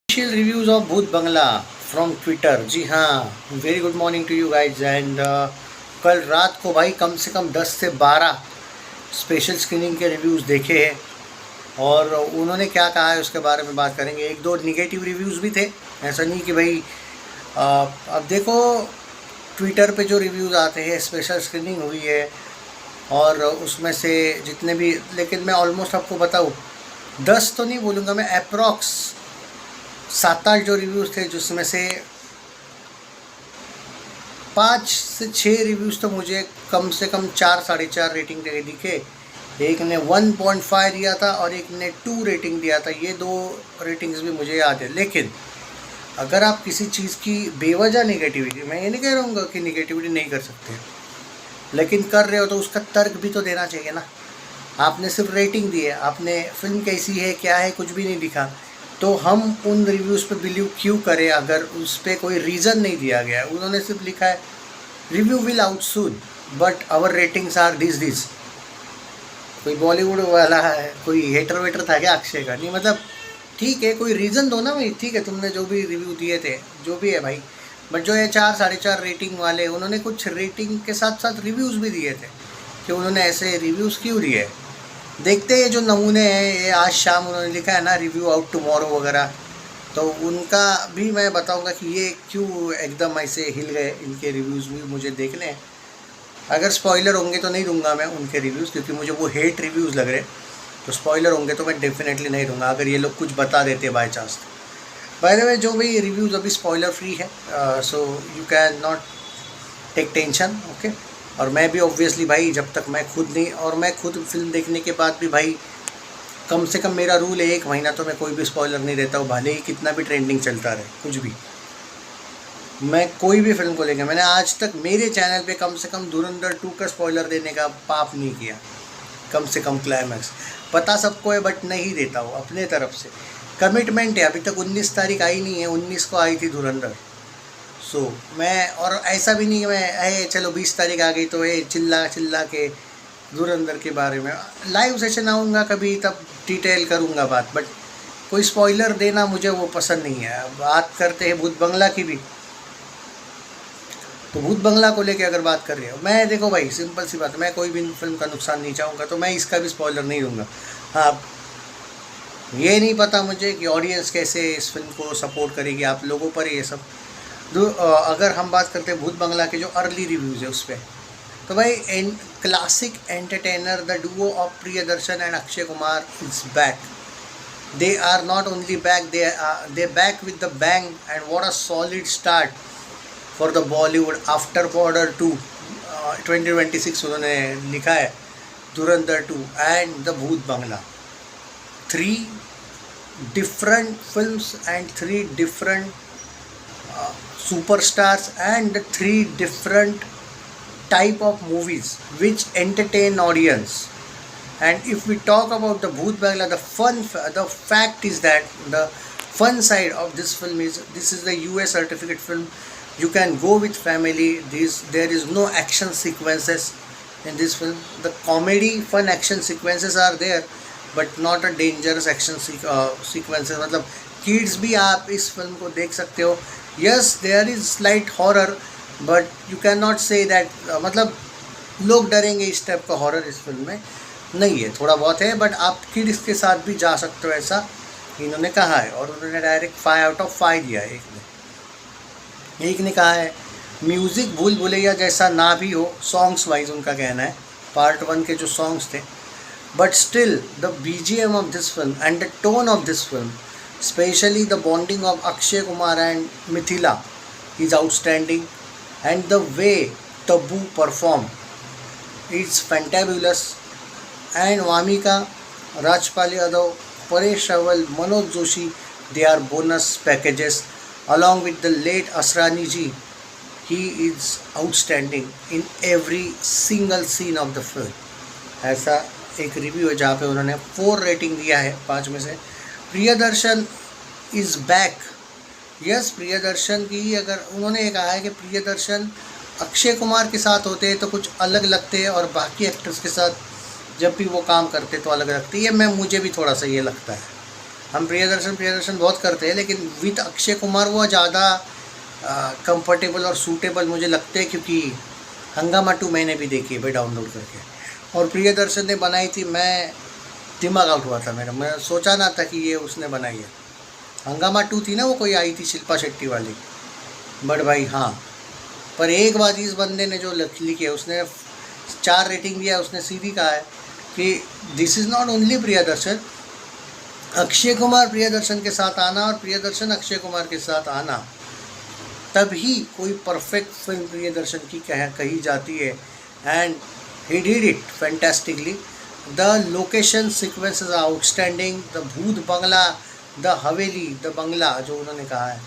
Initial reviews of भूत बंगला from Twitter. जी हाँ, very good morning to you guys. And कल रात को भाई कम से कम 10 से 12 स्पेशल स्क्रीनिंग के रिव्यूज़ देखे हैं और उन्होंने क्या कहा है उसके बारे में बात करेंगे। एक दो निगेटिव रिव्यूज़ भी थे, ऐसा नहीं कि भाई अब देखो ट्विटर पे जो रिव्यूज़ आते हैं, स्पेशल स्क्रीनिंग हुई है और उसमें से जितने भी, लेकिन मैं ऑलमोस्ट आपको बताऊँ 10 तो नहीं बोलूँगा मैं, अप्रॉक्स 7-8 जो रिव्यूज़ थे जिसमें से 5 से 6 रिव्यूज़ तो मुझे कम से कम 4 साढ़े 4 रेटिंग दे दिखे। एक ने 1.5 दिया था और एक ने 2 रेटिंग दिया था। ये दो रेटिंग्स भी मुझे याद है। लेकिन अगर आप किसी चीज़ की बेवजह निगेटिविटी, मैं ये नहीं कह रहा हूँ कि निगेटिविटी नहीं कर सकते, लेकिन कर रहे हो तो उसका तर्क भी तो देना चाहिए ना। आपने सिर्फ रेटिंग दी है, आपने फिल्म कैसी है क्या है कुछ भी नहीं दिखा, तो हम उन रिव्यूज़ पे बिलीव क्यों करें अगर उस पर कोई रीज़न नहीं दिया गया है। उन्होंने सिर्फ लिखा है review will out soon but our ratings are this. कोई बॉलीवुड वाला है, कोई हेटर वेटर था क्या अक्षय का? नहीं, मतलब ठीक है, कोई रीज़न दो ना भाई। ठीक है, तुमने जो भी रिव्यू दिए थे जो भी है भाई, बट जो है 4 साढ़े 4 रेटिंग वाले, उन्होंने कुछ रेटिंग के साथ साथ रिव्यूज़ भी दिए थे कि उन्होंने ऐसे रिव्यूज़ क्यों दिए। देखते हैं जो नमूने हैं, ये आज शाम उन्होंने लिखा है ना रिव्यू आउट टुमारो वगैरह, तो उनका भी मैं बताऊंगा कि ये क्यों एकदम ऐसे हिल गए। इनके रिव्यूज़ भी मुझे देखने हैं। अगर स्पॉइलर होंगे तो नहीं दूंगा मैं उनके रिव्यूज़, क्योंकि मुझे वो हेट रिव्यूज़ लग रहे। तो स्पॉइलर होंगे तो मैं डेफिनेटली नहीं दूंगा अगर ये लोग कुछ बता देते by chance. By the way, जो भी रिव्यूज़ अभी स्पॉइलर फ्री है, so you can not take tension, okay. और मैं भी ऑब्वियसली भाई, जब तक मैं खुद नहीं, और मैं खुद फिल्म देखने के बाद भी भाई कम से कम मेरा रूल है 1 महीना तो मैं कोई भी स्पॉइलर नहीं देता हूँ, भले ही कितना भी ट्रेंडिंग चलता रहे कुछ भी। मैं कोई भी फिल्म को लेकर, मैंने आज तक मेरे चैनल पे कम से कम धुरंधर 2 का स्पॉइलर देने का पाप नहीं किया। कम से कम क्लाइमैक्स पता सबको है बट नहीं देता हूँ अपने तरफ से। कमिटमेंट है। अभी तक 19 तारीख आई नहीं है, 19 को आई थी धुरंधर। सो मैं, और ऐसा भी नहीं है मैं चलो 20 तारीख आ गई तो चिल्ला चिल्ला के धुरंधर के बारे में लाइव सेशन आऊँगा कभी, तब डिटेल करूँगा बात। बट कोई स्पॉइलर देना मुझे वो पसंद नहीं है। बात करते हैं भूत बंगला की भी, तो भूत बंगला को लेके अगर बात कर रहे हो, मैं देखो भाई सिंपल सी बात है, मैं कोई भी फिल्म का नुकसान नहीं चाहूँगा, तो मैं इसका भी स्पॉइलर नहीं दूँगा। हाँ, ये नहीं पता मुझे कि ऑडियंस कैसे इस फिल्म को सपोर्ट करेगी, आप लोगों पर ये सब। अगर हम बात करते हैं भूत बंगला के जो अर्ली रिव्यूज़ है उस पर, तो भाई classic entertainer the duo of Priyadarshan and Akshay Kumar is back. They are not only back, they back with the bang and what a solid start for the Bollywood after Border 2 2026 उन्होंने लिखा है। धुरंधर 2 and the Bhooth Bangla, 3 different films and 3 different superstars and 3 different type of movies which entertain audience. And if we talk about the Bhoot Bangla, the fact is that the fun side of this film is this is the US certificate film. You can go with family. There is no action sequences in this film. The comedy fun action sequences are there but not a dangerous action sequences. मतलब kids भी आप इस film को देख सकते हो। Yes, there is slight horror but you can not say that मतलब लोग डरेंगे इस टाइप का हॉरर इस फिल्म में नहीं है। थोड़ा बहुत है बट आप किड्स के साथ भी जा सकते हो, ऐसा इन्होंने कहा है। और उन्होंने डायरेक्ट 5 आउट ऑफ 5 दिया है। एक ने कहा है म्यूज़िक भूल भुलैया जैसा ना भी हो, सॉन्ग्स वाइज उनका कहना है, पार्ट 1 के जो सॉन्ग्स थे, but still the BGM of this film and the tone of this film, especially the bonding of Akshay Kumar and Mithila, is outstanding, and the way Tabu perform is fantabulous. And Vamika, Rajpal Yadav, Paresh Rawal, Manoj Joshi, they are bonus packages along with the late Asrani ji. He is outstanding in every single scene of the film. ऐसा एक review है जहाँ पे उन्होंने 4 rating दिया है 5 में से। Priyadarshan is back. Yes, Priyadarshan की अगर उन्होंने ये कहा है कि प्रियदर्शन अक्षय कुमार के साथ होते हैं तो कुछ अलग लगते हैं और बाकी एक्टर्स के साथ जब भी वो काम करते तो अलग लगते हैं। ये मुझे भी थोड़ा सा ये लगता है। हम प्रियदर्शन बहुत करते हैं, लेकिन विद अक्षय कुमार वो ज़्यादा कंफर्टेबल और सूटेबल मुझे लगते हैं, क्योंकि हंगामा 2 मैंने भी देखी है भाई डाउनलोड करके, और प्रियदर्शन ने बनाई थी, मैं दिमाग आउट हुआ था मेरा, मैं सोचा ना था कि ये उसने बनाई है। हंगामा 2 थी ना वो, कोई आई थी शिल्पा शेट्टी वाली, बट भाई हाँ, पर एक बात इस बंदे ने जो लिखी है, उसने 4 रेटिंग दिया, उसने सीधी कहा है कि this is not only Priyadarshan, Akshay Kumar Priyadarshan के साथ आना और प्रियदर्शन अक्षय कुमार के साथ आना, तभी कोई परफेक्ट फिल्म प्रियदर्शन की कही जाती है। And he did it fantastically. The location sequences are outstanding, the Bhooth Bangla, the Haveli, the बंगला जो उन्होंने कहा है,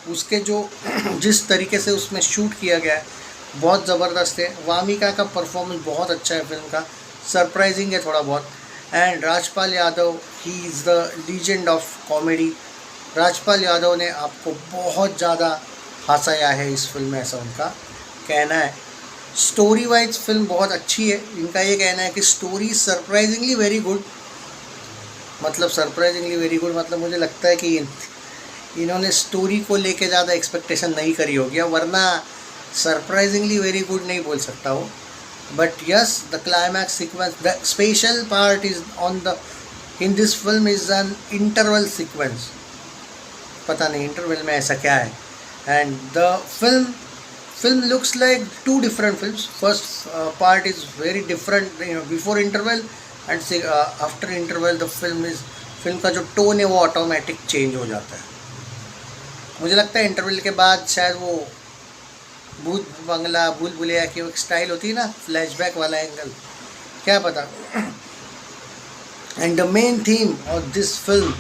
उसके जो जिस तरीके से उसमें शूट किया गया है बहुत ज़बरदस्त है। वामिका का परफॉर्मेंस बहुत अच्छा है फिल्म का, सरप्राइजिंग है थोड़ा बहुत। And Rajpal Yadav, he is the legend of comedy. Rajpal Yadav ने आपको बहुत ज़्यादा हंसाया है इस फिल्म में, ऐसा उनका कहना है। स्टोरी वाइज फिल्म बहुत अच्छी है, इनका ये कहना है कि स्टोरी सरप्राइजिंगली वेरी गुड, मतलब सरप्राइजिंगली वेरी गुड मतलब मुझे लगता है कि इन्होंने स्टोरी को लेके ज़्यादा एक्सपेक्टेशन नहीं करी होगी, वरना सरप्राइजिंगली वेरी गुड नहीं बोल सकता वो। But yes, the climax sequence, the special part is on the in this film is an interval sequence, पता नहीं इंटरवल में ऐसा क्या है। And the film looks like 2 different films. First part is very different, before interval, and after interval the film का जो tone है वो ऑटोमेटिक चेंज हो जाता है। मुझे लगता है इंटरवल के बाद शायद वो भूत बंगला, भूल भुलैया की एक स्टाइल होती है ना, फ्लैशबैक वाला एंगल, क्या पता। And the main theme of this film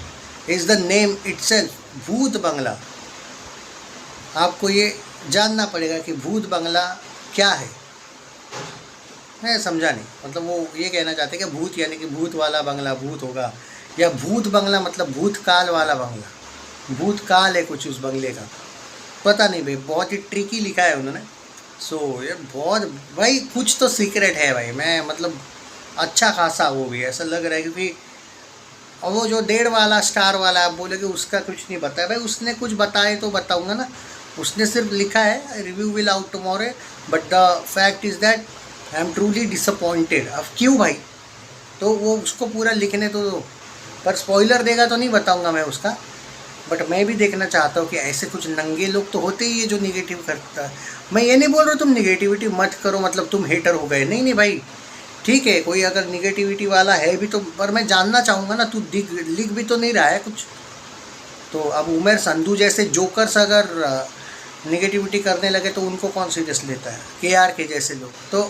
is the name itself, भूत बंगला। आपको ये जानना पड़ेगा कि भूत बंगला क्या है, मैं समझा नहीं, मतलब वो ये कहना चाहते हैं कि भूत यानी कि भूत वाला बंगला भूत होगा, या भूत बंगला मतलब भूतकाल वाला बंगला, भूतकाल है कुछ उस बंगले का, पता नहीं भाई, बहुत ही ट्रिकी लिखा है उन्होंने। सो ये बहुत भाई कुछ तो सीक्रेट है भाई, मैं मतलब अच्छा खासा वो भी ऐसा लग रहा है, क्योंकि और वो जो 1.5 वाला स्टार वाला आप बोले कि उसका कुछ नहीं बताया भाई, उसने कुछ बताए तो बताऊंगा ना, उसने सिर्फ लिखा है review will out tomorrow, but the fact is that I am truly disappointed. अब क्यों भाई, तो वो उसको पूरा लिखने तो दो, पर स्पॉइलर देगा तो नहीं बताऊंगा मैं उसका। बट मैं भी देखना चाहता हूँ कि ऐसे कुछ नंगे लोग तो होते ही है जो निगेटिव करता है। मैं ये नहीं बोल रहा तुम निगेटिविटी मत करो मतलब तुम हेटर हो गए, नहीं भाई, ठीक है कोई अगर निगेटिविटी वाला है भी तो, पर मैं जानना चाहूँगा ना, तू लिख भी तो नहीं रहा है कुछ। तो अब उमेर संधू जैसे जोकर्स अगर निगेटिविटी करने लगे तो उनको कौन सीरियस लेता है, KR के जैसे लोग। तो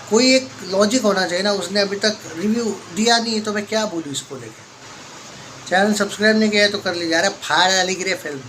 कोई एक लॉजिक होना चाहिए ना, उसने अभी तक रिव्यू दिया नहीं है तो मैं क्या बोलूँ इसको लेके। चैनल सब्सक्राइब नहीं किया है तो कर लीजिए। अरे फाड़ डाली गिरे फिल्म।